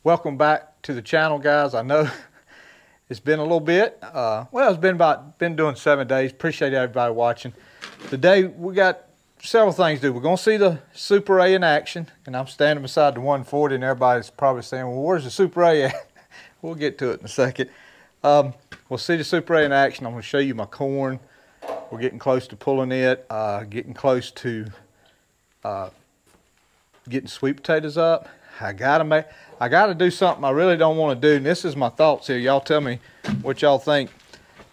Welcome back to the channel, guys. I know it's been a little bit. Well, it's been doing 7 days. Appreciate everybody watching. Today we got several things to do. We're gonna see the Super A in action, and I'm standing beside the 140, and everybody's probably saying, "Well, where's the Super A at?" We'll get to it in a second. We'll see the Super A in action. I'm gonna show you my corn. We're getting close to pulling it. Getting close to getting sweet potatoes up. I gotta do something I really don't want to do, and this is my thoughts here. Y'all tell me what y'all think.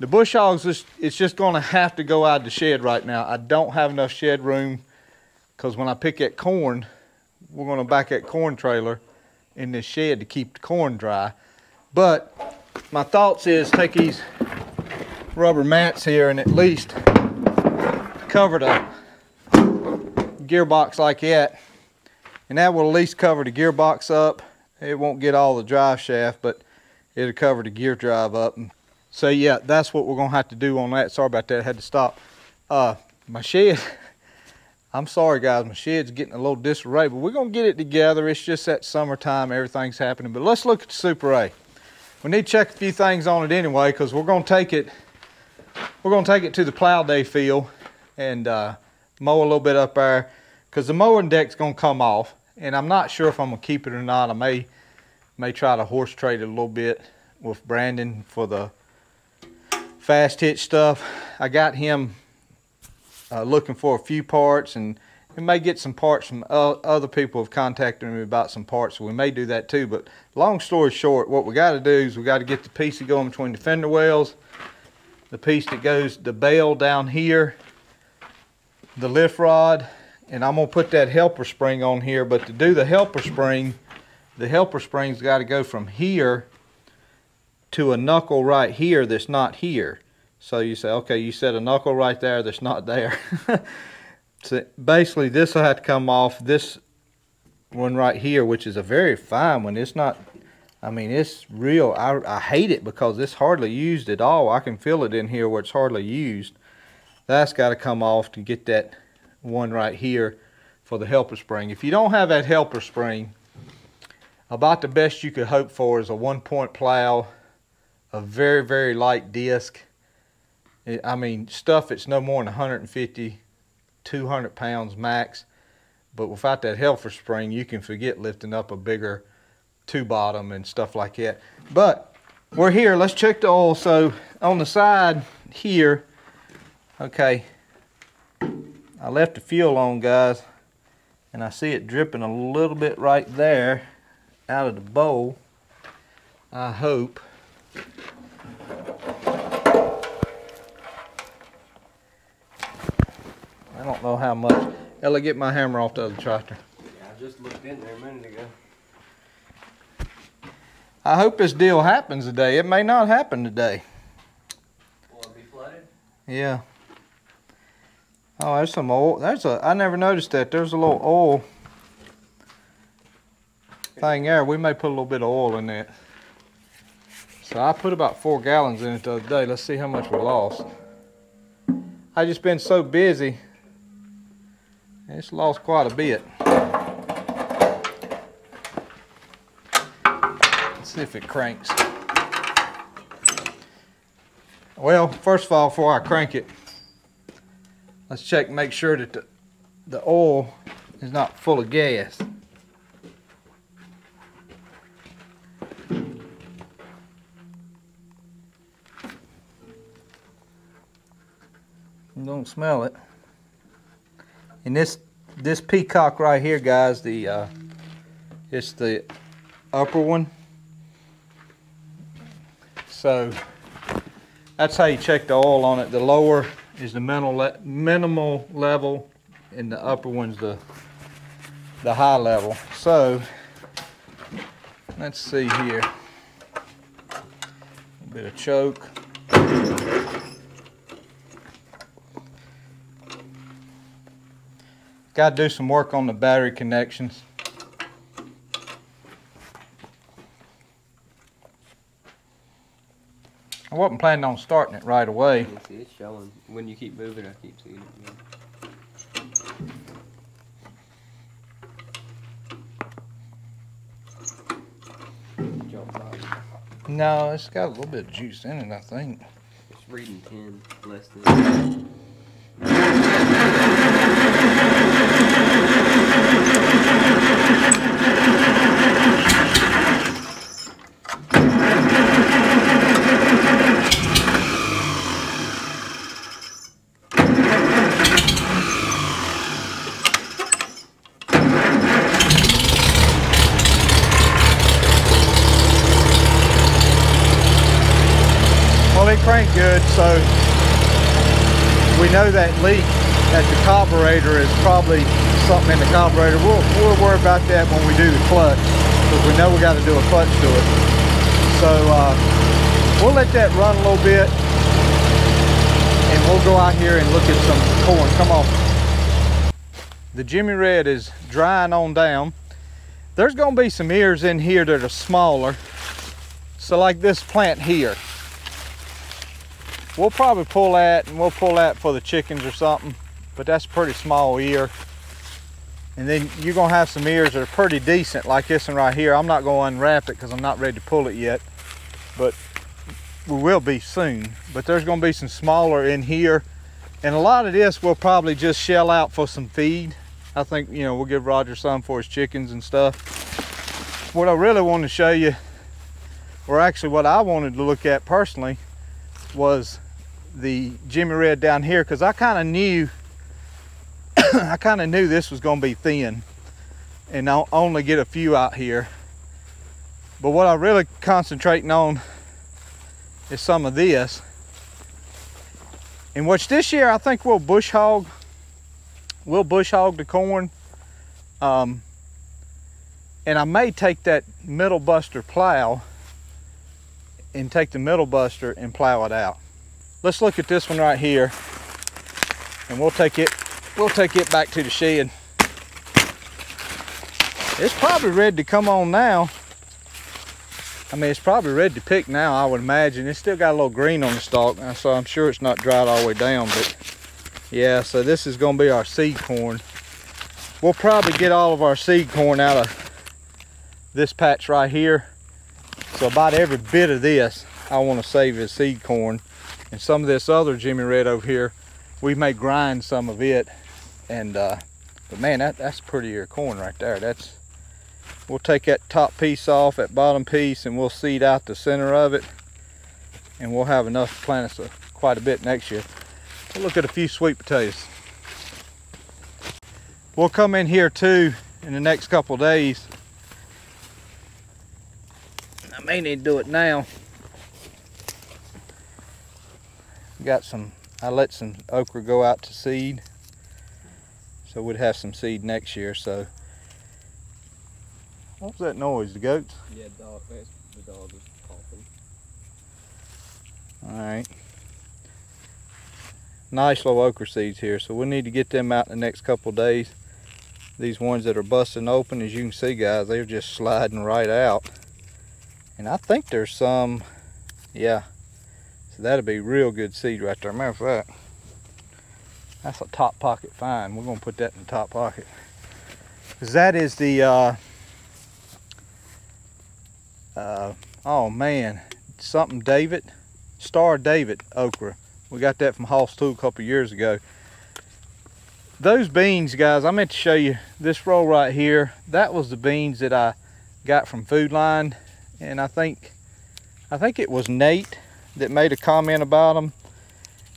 The bush hogs, it's just gonna have to go out of the shed right now. I don't have enough shed room, because when I pick that corn, we're gonna back that corn trailer in this shed to keep the corn dry. But my thoughts is take these rubber mats here and at least cover the gearbox like that. And that will at least cover the gearbox up. It won't get all the drive shaft, but it'll cover the gear drive up. And so yeah, that's what we're gonna have to do on that. Sorry about that, I had to stop. My shed, I'm sorry guys, my shed's getting a little disarray, but we're gonna get it together. It's just that summertime, everything's happening. But let's look at the Super A. We need to check a few things on it anyway, because we're gonna take it to the plow day field and mow a little bit up there, because the mowing deck's gonna come off, and I'm not sure if I'm gonna keep it or not. I may try to horse trade it a little bit with Brandon for the fast hitch stuff. I got him looking for a few parts, and we may get some parts from other people have contacted me about some parts, so we may do that too. But long story short, what we got to do is we got to get the piece that goes between the fender wells, the piece that goes the bell down here, the lift rod, and I'm gonna put that helper spring on here. But to do the helper spring's got to go from here to a knuckle right here that's not here. So you say, okay, you set a knuckle right there that's not there. So basically this will have to come off, this one right here, which is a very fine one. It's not, I mean, it's real. I hate it because it's hardly used at all. I can feel it in here where it's hardly used. That's got to come off to get that one right here for the helper spring. If you don't have that helper spring, about the best you could hope for is a 1-point plow, a very, very light disc. I mean, stuff that's no more than 150, 200 pounds max. But without that helper spring, you can forget lifting up a bigger two-bottom and stuff like that. But we're here. Let's check the oil. So on the side here, okay, I left the fuel on, guys, and I see it dripping a little bit right there out of the bowl. I hope. I don't know how much. Ellie, get my hammer off the other tractor. Yeah, I just looked in there a minute ago. I hope this deal happens today. It may not happen today. Will it be flooded? Yeah. Oh, there's some oil. I never noticed that. There's a little oil thing there. We may put a little bit of oil in that. So I put about 4 gallons in it the other day. Let's see how much we lost. I just been so busy. It's lost quite a bit. Let's see if it cranks. Well, first of all, before I crank it, let's check and make sure that the oil is not full of gas. You don't smell it. And this peacock right here, guys, it's the upper one. So that's how you check the oil on it. The lower is the minimal level, and the upper one's the high level. So let's see here. A bit of choke. Got to do some work on the battery connections. I wasn't planning on starting it right away. You see, it's showing. When you keep moving, I keep seeing it. No, it's got a little bit of juice in it, I think. It's reading 10, less than. Well, it cranked good, so we know that leak at the carburetor is probably something in the carburetor. We'll worry about that when we do the clutch, because we know we got to do a clutch to it. So we'll let that run a little bit, and we'll go out here and look at some corn. Come on. The Jimmy Red is drying on down. There's going to be some ears in here that are smaller. So like this plant here. We'll probably pull that, and we'll pull that for the chickens or something, but that's a pretty small ear. And then you're gonna have some ears that are pretty decent, like this one right here. I'm not gonna unwrap it because I'm not ready to pull it yet, but we will be soon. But there's gonna be some smaller in here, and a lot of this we'll probably just shell out for some feed. I think, you know, we'll give Roger some for his chickens and stuff. What I really want to show you, or actually what I wanted to look at personally, was the Jimmy Red down here, because I kind of knew this was going to be thin and I'll only get a few out here. But what I'm really concentrating on is some of this. And which this year I think we'll bush hog the corn. And I may take that middle buster plow and take the middle buster and plow it out. Let's look at this one right here, and we'll take it back to the shed. It's probably ready to come on now. I mean, it's probably ready to pick now, I would imagine. It's still got a little green on the stalk, so I'm sure it's not dried all the way down, but yeah, so this is gonna be our seed corn. We'll probably get all of our seed corn out of this patch right here. So about every bit of this I want to save as seed corn, and some of this other Jimmy Red over here we may grind some of it. And but man, that's prettier corn right there. We'll take that top piece off, that bottom piece, and we'll seed out the center of it, and we'll have enough to plant us quite a bit next year. We'll look at a few sweet potatoes. We'll come in here too in the next couple of days. I may need to do it now. I let some okra go out to seed, so we'd have some seed next year. So what was that noise? The goats? Yeah, dog. The dog is coughing. All right. Nice little okra seeds here, so we'll need to get them out in the next couple of days. These ones that are busting open, as you can see, guys, they're just sliding right out. And I think there's some, yeah. So that'll be real good seed right there. Matter of fact, that's a top pocket find. We're gonna put that in the top pocket, because that is the oh man, something David, Star David okra. We got that from Hoss Tool a couple years ago. Those beans, guys, I meant to show you this row right here. That was the beans that I got from Food Line, and I think it was Nate that made a comment about them.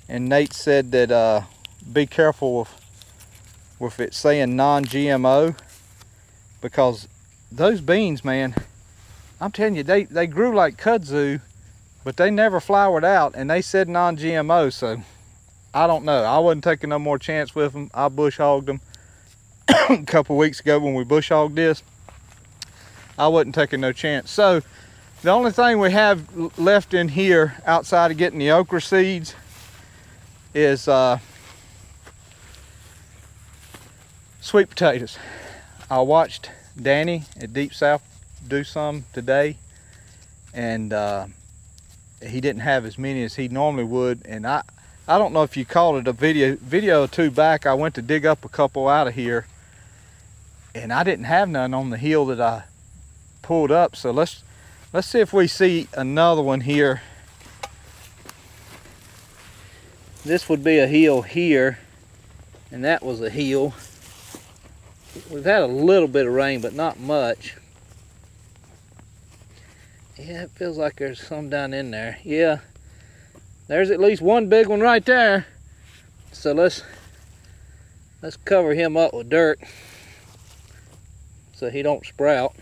And Nate said that be careful with it saying non-GMO, because those beans, man, I'm telling you, they grew like kudzu, but they never flowered out, and they said non-GMO. So I don't know. I wasn't taking no more chance with them. I bush hogged them a couple weeks ago when we bush hogged this. I wasn't taking no chance. So the only thing we have left in here outside of getting the okra seeds is sweet potatoes. I watched Danny at Deep South do some today, and he didn't have as many as he normally would. And I don't know if you caught it, a video or two back, I went to dig up a couple out of here, and I didn't have none on the hill that I pulled up. So let's Let's see if we see another one here. This would be a hill here, and that was a hill. We've had a little bit of rain, but not much. Yeah, it feels like there's some down in there. Yeah, there's at least one big one right there. So let's cover him up with dirt so he don't sprout.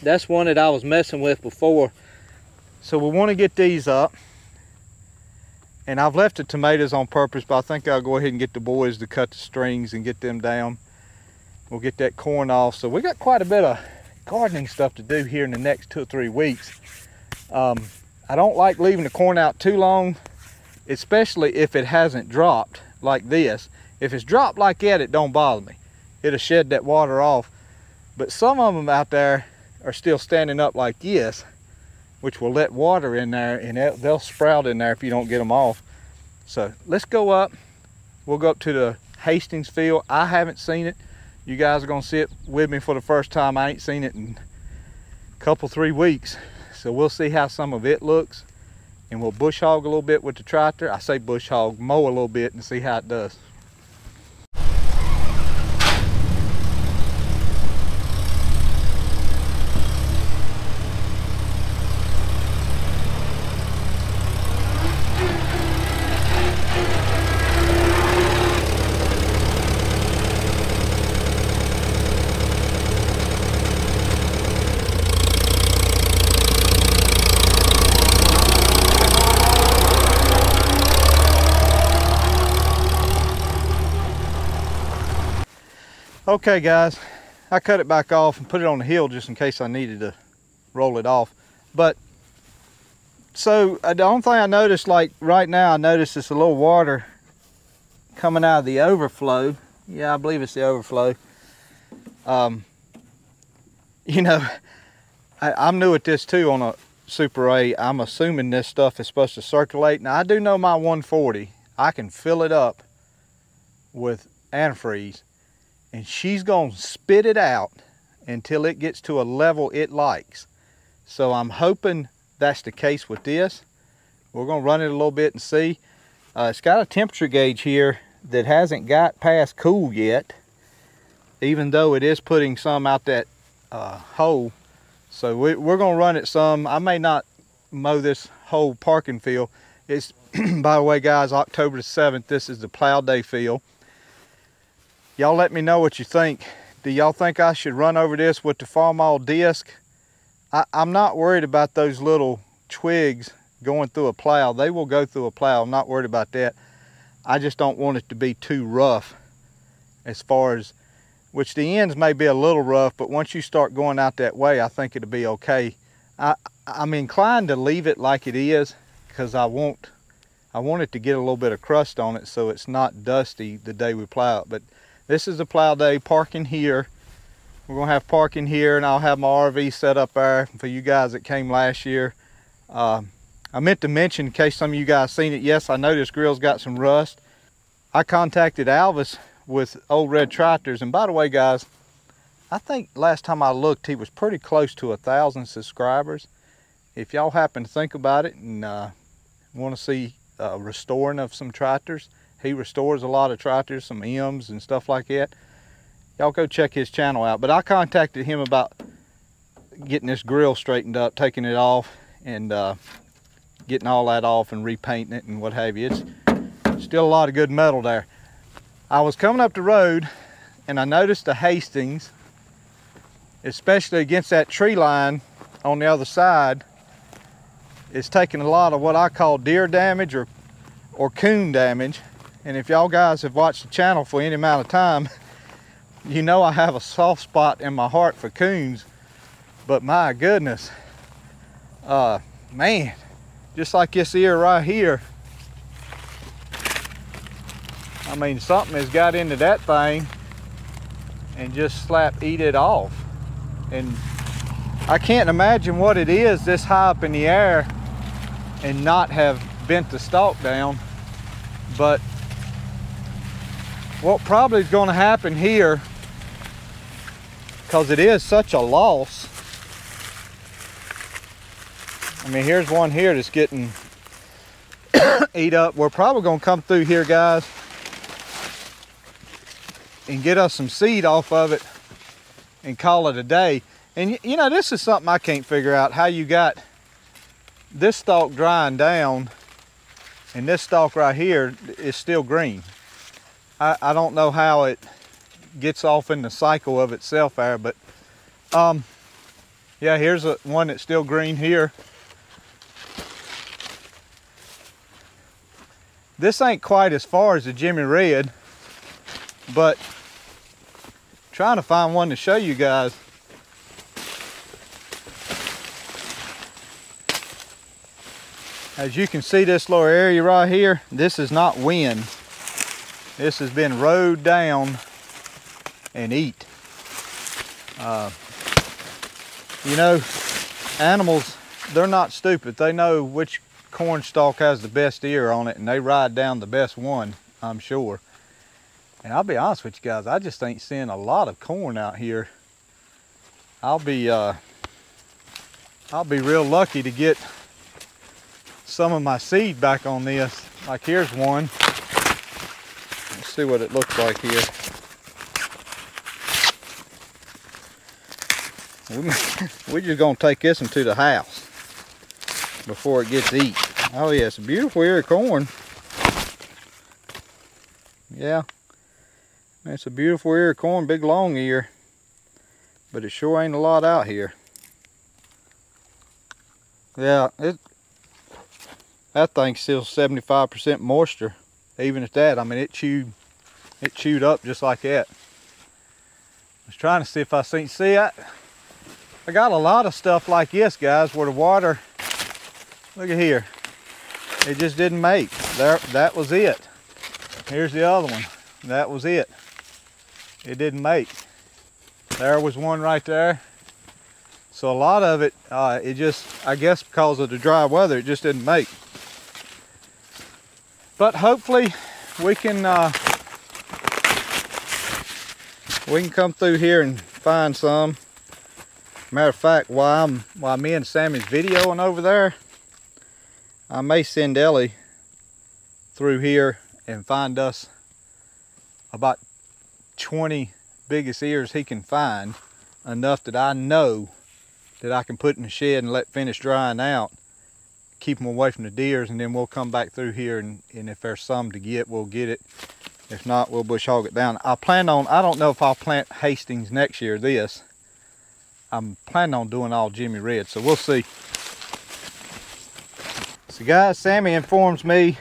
That's one that I was messing with before. So we want to get these up. And I've left the tomatoes on purpose, but I think I'll go ahead and get the boys to cut the strings and get them down. We'll get that corn off. So we got quite a bit of gardening stuff to do here in the next 2 or 3 weeks. I don't like leaving the corn out too long, especially if it hasn't dropped like this. If it's dropped like that, it don't bother me. It'll shed that water off. But some of them out there are still standing up like this, which will let water in there, and they'll sprout in there if you don't get them off. So let's go up. We'll go up to the Hastings field. I haven't seen it. You guys are gonna see it with me for the first time. I ain't seen it in a couple, 3 weeks. So we'll see how some of it looks, and we'll bush hog a little bit with the tractor. I say bush hog, mow a little bit and see how it does. Okay guys, I cut it back off and put it on the hill just in case I needed to roll it off. But so the only thing I noticed, like right now, I noticed it's a little water coming out of the overflow. Yeah, I believe it's the overflow. You know, I'm new at this too on a Super A. I'm assuming this stuff is supposed to circulate. Now I do know my 140, I can fill it up with antifreeze, and she's gonna spit it out until it gets to a level it likes. So I'm hoping that's the case with this. We're gonna run it a little bit and see. It's got a temperature gauge here that hasn't got past cool yet, even though it is putting some out that hole. So we're gonna run it some. I may not mow this whole parking field. It's, by the way guys, October the 7th, this is the plow day field. Y'all let me know what you think. Do y'all think I should run over this with the Farmall disc? I'm not worried about those little twigs going through a plow. They will go through a plow. I'm not worried about that. I just don't want it to be too rough, as far as, which the ends may be a little rough, but once you start going out that way, I think it'll be okay. I'm inclined to leave it like it is, because I want it to get a little bit of crust on it so it's not dusty the day we plow it. But this is a plow day, parking here. We're gonna have parking here, and I'll have my RV set up there for you guys that came last year. I meant to mention, in case some of you guys seen it, yes, I know this grill's got some rust. I contacted Alvis with Old Red Tractors, and by the way guys, I think last time I looked he was pretty close to 1,000 subscribers. If y'all happen to think about it and want to see restoring of some tractors, he restores a lot of tractors, some M's and stuff like that. Y'all go check his channel out. But I contacted him about getting this grill straightened up, taking it off, and getting all that off and repainting it and what have you. It's still a lot of good metal there. I was coming up the road and I noticed the Hastings, especially against that tree line on the other side, is taking a lot of what I call deer damage or coon damage. And if y'all guys have watched the channel for any amount of time, you know I have a soft spot in my heart for coons. But my goodness, man, just like this ear right here, I mean, something has got into that thing and just eat it off. And I can't imagine what it is this high up in the air and not have bent the stalk down. But what probably is going to happen here, because it is such a loss, I mean, here's one here that's getting eat up. We're probably gonna come through here, guys, and get us some seed off of it and call it a day. And you know, this is something I can't figure out, how you got this stalk drying down and this stalk right here is still green. I don't know how it gets off in the cycle of itself there, but yeah, here's one that's still green here. This ain't quite as far as the Jimmy Red, but trying to find one to show you guys. As you can see, this little area right here, this is not wind. This has been rode down and eat. You know, animals, they're not stupid. They know which corn stalk has the best ear on it, and they ride down the best one, I'm sure. And I'll be honest with you guys, I just ain't seeing a lot of corn out here. I'll be real lucky to get some of my seed back on this. Like here's one. Let's see what it looks like here. We're just gonna take this one to the house before it gets eaten. Oh yeah, it's a beautiful ear of corn. Yeah, it's a beautiful ear of corn, big long ear, but it sure ain't a lot out here. Yeah, that thing's still 75% moisture. Even at that, I mean, it chewed up just like that. I was trying to see if I see I got a lot of stuff like this, guys, where the water, look at here, it just didn't make. There, that was it. Here's the other one. That was it. It didn't make. There was one right there. So a lot of it, it just, I guess because of the dry weather, it just didn't make. But hopefully we can come through here and find some. Matter of fact, while me and Sammy's videoing over there, I may send Ellie through here and find us about 20 biggest ears he can find, enough that I know that I can put in the shed and let finish drying out, keep them away from the deers, and then we'll come back through here, and if there's some to get, we'll get it. If not, we'll bush hog it down. I don't know if I'll plant Hastings next year, I'm planning on doing all Jimmy Red, so we'll see. So guys, Sammy informs me,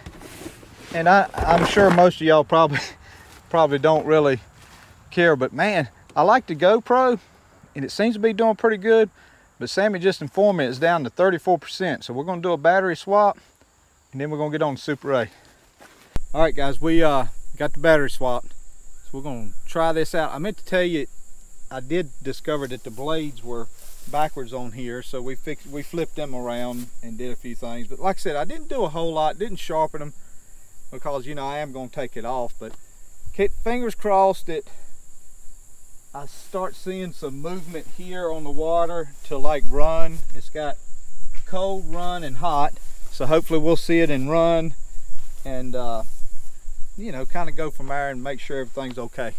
and I'm sure most of y'all probably don't really care, but man, I like the GoPro, and it seems to be doing pretty good. But Sammy just informed me it's down to 34%. So we're going to do a battery swap, and then we're going to get on the Super A. All right, guys, we got the battery swapped. So we're going to try this out. I meant to tell you, I did discover that the blades were backwards on here. So we flipped them around and did a few things. But like I said, I didn't do a whole lot. Didn't sharpen them because, you know, I am going to take it off. But fingers crossed that I start seeing some movement here on the water to like run. It's got cold, run, and hot. So hopefully we'll see it in run and, you know, kind of go from there and make sure everything's okay.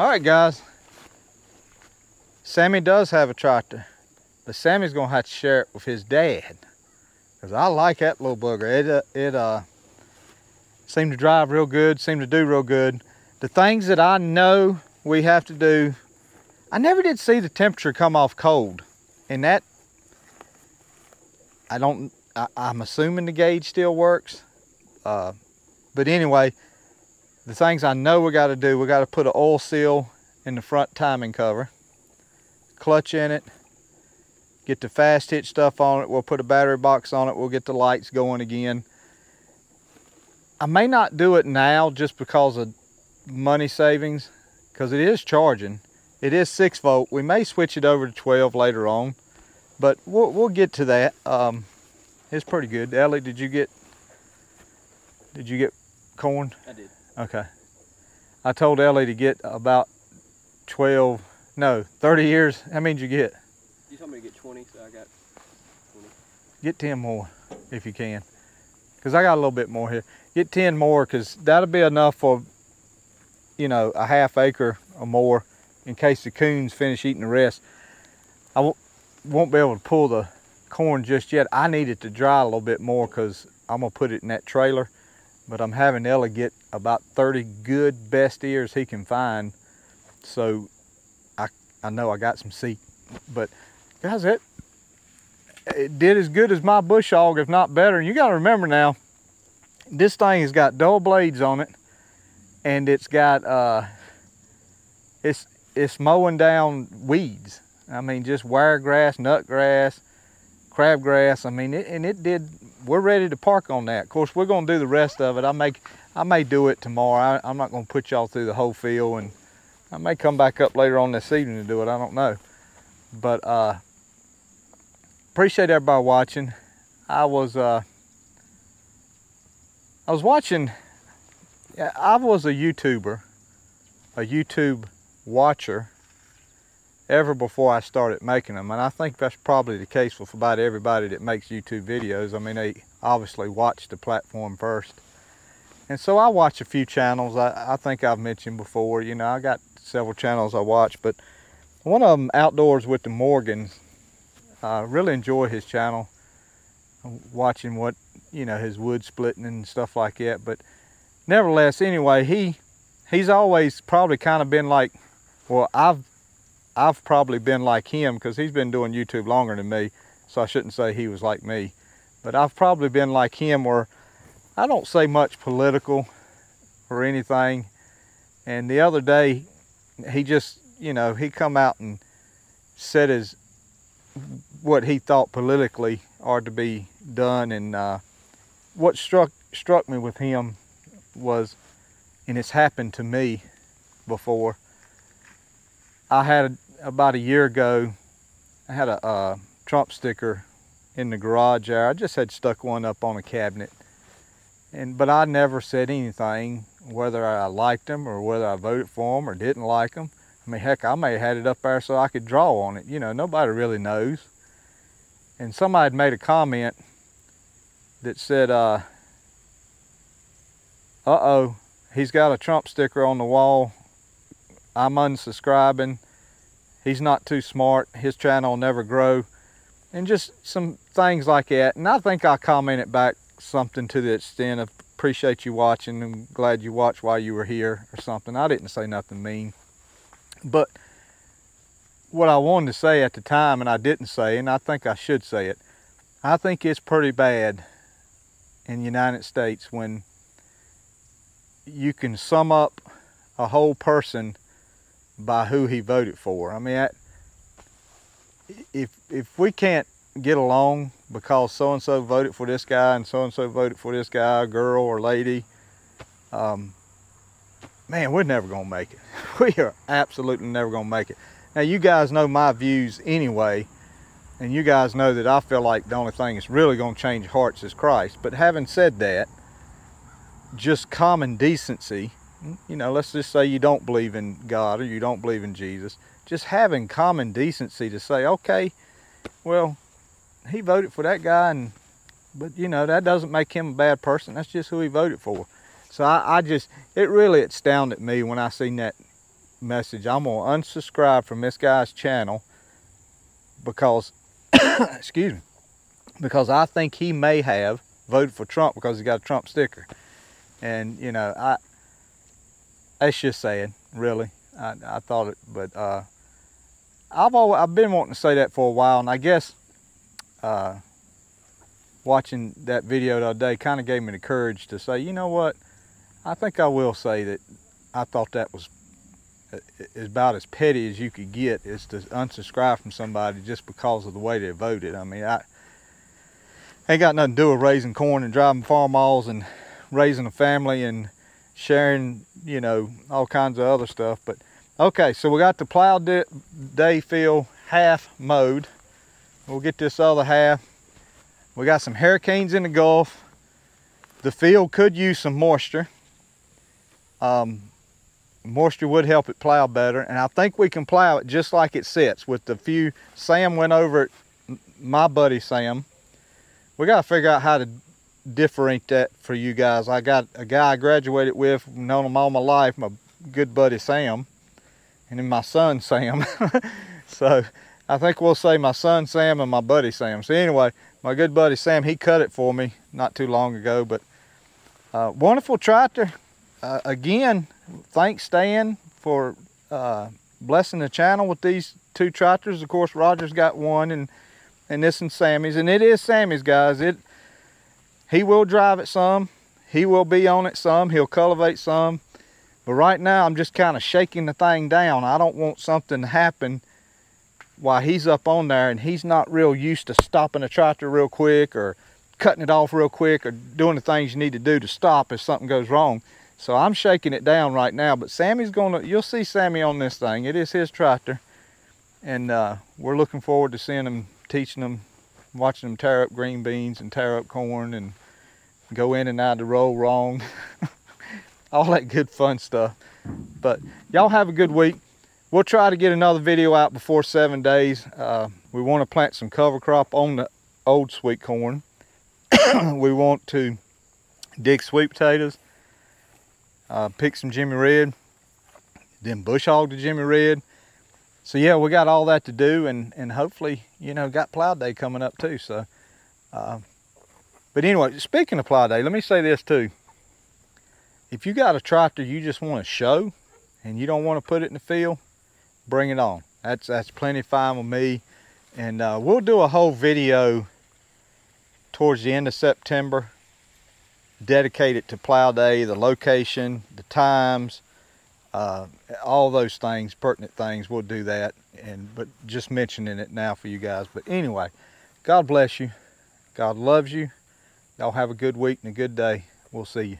All right, guys. Sammy does have a tractor, but Sammy's gonna have to share it with his dad, because I like that little bugger. It seemed to drive real good, seemed to do real good. The things that I know we have to do, I never did see the temperature come off cold, and that, I'm assuming the gauge still works. But anyway, the things I know we got to do, we got to put an oil seal in the front timing cover, clutch in it, get the fast hitch stuff on it, we'll put a battery box on it, we'll get the lights going again. I may not do it now just because of money savings, because it is charging. It is 6 volt. We may switch it over to 12 later on, but we'll get to that. It's pretty good. Ellie, did you get corn? I did. Okay. I told Ellie to get about 30 years. How many did you get? You told me to get 20, so I got 20. Get 10 more if you can, because I got a little bit more here. Get 10 more, because that'll be enough for, you know, a half acre or more in case the coons finish eating the rest. I won't be able to pull the corn just yet. I need it to dry a little bit more because I'm gonna put it in that trailer, but I'm having Ella get about 30 good best ears he can find, so I know I got some seed. But guys, it did as good as my bush hog, if not better. And you got to remember now, this thing has got dull blades on it, and it's got it's mowing down weeds. I mean, just wiregrass, nutgrass, crabgrass. I mean, we're ready to park on that. Of course, we're gonna do the rest of it. I may do it tomorrow. I'm not gonna put y'all through the whole field, and I may come back up later on this evening to do it. I don't know. But appreciate everybody watching. I was watching. I was a YouTuber, a YouTube watcher, ever before I started making them, and I think that's probably the case with about everybody that makes YouTube videos. I mean, they obviously watch the platform first, and so I watch a few channels. I think I've mentioned before, you know, I got several channels I watch, but one of them, Outdoors with the Morgans, I really enjoy his channel, watching what, you know, his wood splitting and stuff like that. But nevertheless, anyway, he's always probably kind of been like, well, I've probably been like him, because he's been doing YouTube longer than me, so I shouldn't say he was like me, but I've probably been like him, where I don't say much political or anything. And the other day, he just, you know, he come out and said what he thought politically ought to be done. And what struck me with him was, and it's happened to me before, I had about a year ago, I had a Trump sticker in the garage there. I just had stuck one up on a cabinet, but I never said anything, whether I liked him or whether I voted for him or didn't like him. I mean, heck, I may have had it up there so I could draw on it. You know, nobody really knows. And somebody had made a comment that said, uh-oh, he's got a Trump sticker on the wall. I'm unsubscribing. He's not too smart. His channel will never grow. And just some things like that. And I think I commented back something to the extent of, appreciate you watching, I'm glad you watched while you were here, or something. I didn't say nothing mean. But what I wanted to say at the time, and I didn't say, and I think I should say it, I think it's pretty bad in the United States when you can sum up a whole person by who he voted for. I mean, if we can't get along because so-and-so voted for this guy and so-and-so voted for this guy, girl or lady, man, we're never gonna make it. We are absolutely never gonna make it. Now, you guys know my views anyway, and you guys know that I feel like the only thing that's really gonna change hearts is Christ. But having said that, just common decency, you know, let's just say you don't believe in God or you don't believe in Jesus, just having common decency to say, okay, well, he voted for that guy, but you know, that doesn't make him a bad person. That's just who he voted for. So I just, it really astounded me when I seen that message. I'm going to unsubscribe from this guy's channel because, excuse me, because I think he may have voted for Trump because he got a Trump sticker. And, you know, that's just sad, really. I thought it, but I've been wanting to say that for a while, and I guess watching that video the other day kind of gave me the courage to say, you know what, I think I will say that I thought that was about as petty as you could get, is to unsubscribe from somebody just because of the way they voted. I mean, I ain't got nothing to do with raising corn and driving Farmalls and raising a family and sharing, you know, all kinds of other stuff. But okay, so we got the plow day field half mowed. We'll get this other half. We got some hurricanes in the Gulf. The field could use some moisture. Moisture would help it plow better, and I think we can plow it just like it sits. With the few, Sam went over it, my buddy Sam. We got to figure out how to differentiate that for you guys. I got a guy I graduated with, known him all my life, my good buddy Sam, and then my son Sam. So I think we'll say my son Sam and my buddy Sam. So anyway, my good buddy Sam, he cut it for me not too long ago. But wonderful tractor. Again, thanks Stan for blessing the channel with these two tractors. Of course, Roger's got one, and this is Sammy's, and it is Sammy's, guys. He will drive it some, he will be on it some, he'll cultivate some, but right now I'm just kind of shaking the thing down. I don't want something to happen while he's up on there and he's not real used to stopping a tractor real quick or cutting it off real quick or doing the things you need to do to stop if something goes wrong. So I'm shaking it down right now, but Sammy's gonna, you'll see Sammy on this thing. It is his tractor, and we're looking forward to seeing him, teaching him, watching him tear up green beans and tear up corn and go in and out the row wrong. All that good fun stuff. But y'all have a good week. We'll try to get another video out before 7 days. We want to plant some cover crop on the old sweet corn. We want to dig sweet potatoes, pick some Jimmy Red, then bush hog the Jimmy Red. So yeah, we got all that to do, and hopefully, you know, got plow day coming up too. So but anyway, speaking of plow day, let me say this too. If you got a tractor you just want to show and you don't want to put it in the field, bring it on. That's plenty fine with me. And we'll do a whole video towards the end of September dedicated to plow day, the location, the times, all those things, pertinent things. We'll do that, but just mentioning it now for you guys. But anyway, God bless you. God loves you. Y'all have a good week and a good day. We'll see you.